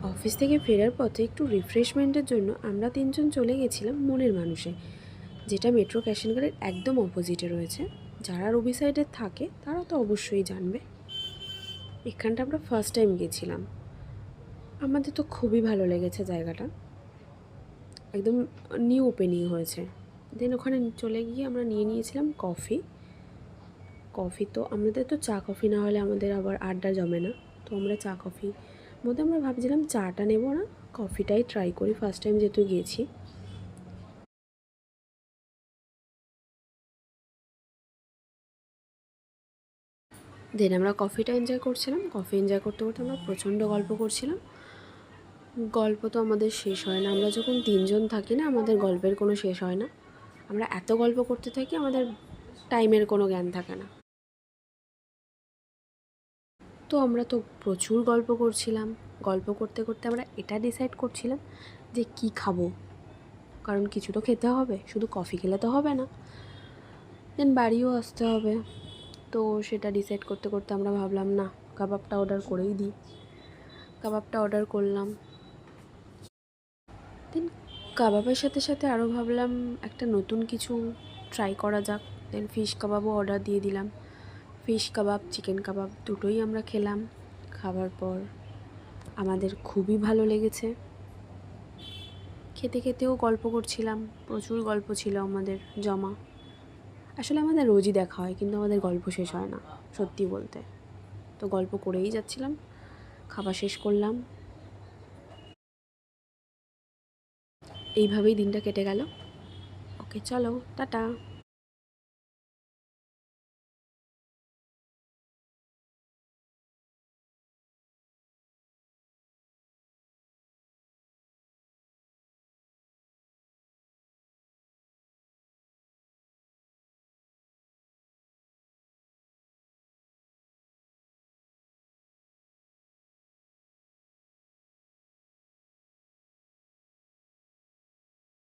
Office থেকে ফেরার পথে একটু রিফ্রেশমেন্টের জন্য আমরা তিনজন চলে গেছিলাম মনের মানুষে, যেটা মেট্রো ক্যাশনগারের একদম অপোজিটে রয়েছে। যারা রবি সাইডে থাকে তারা তো অবশ্যই জানবে। এখানটা আমরা ফার্স্ট টাইম গেছিলাম, আমাদের তো খুবই ভালো লেগেছে জায়গাটা, একদম নিউ ওপেনিং হয়েছে। দেন ওখানে চলে গিয়ে আমরা নিয়ে নিয়েছিলাম কফি। কফি তো আমাদের তো চা কফি না হলে আমাদের আবার আড্ডা জমে না, তো আমরা চা কফি মধ্যে আমরা ভাবছিলাম চাটা নেব না, কফিটাই ট্রাই করি, ফার্স্ট টাইম যেহেতু গিয়েছি। দেন আমরা কফিটা এনজয় করছিলাম, কফি এনজয় করতে করতে আমরা প্রচণ্ড গল্প করছিলাম। গল্প তো আমাদের শেষ হয় না, আমরা যখন তিনজন থাকি না আমাদের গল্পের কোনো শেষ হয় না, আমরা এত গল্প করতে থাকি আমাদের টাইমের কোনো জ্ঞান থাকে না। তো আমরা তো প্রচুর গল্প করছিলাম, গল্প করতে করতে আমরা এটা ডিসাইড করছিলাম যে কি খাবো, কারণ কিছু তো খেতে হবে, শুধু কফি খেলে তো হবে না, দেন বাড়িও আসতে হবে। তো সেটা ডিসাইড করতে করতে আমরা ভাবলাম না, কাবাবটা অর্ডার করেই দিই। কাবাবটা অর্ডার করলাম। দেন কাবাবের সাথে সাথে আরও ভাবলাম একটা নতুন কিছু ট্রাই করা যাক। দেন ফিশ কাবাবও অর্ডার দিয়ে দিলাম। ফিশ কাবাব, চিকেন কাবাব দুটোই আমরা খেলাম। খাবার পর আমাদের খুবই ভালো লেগেছে। খেতে খেতেও গল্প করছিলাম, প্রচুর গল্প ছিল আমাদের জমা। আসলে আমাদের রোজই দেখা হয় কিন্তু আমাদের গল্প শেষ হয় না, সত্যি বলতে। তো গল্প করেই যাচ্ছিলাম, খাবার শেষ করলাম, এইভাবেই দিনটা কেটে গেল। ওকে, চলো, টাটা।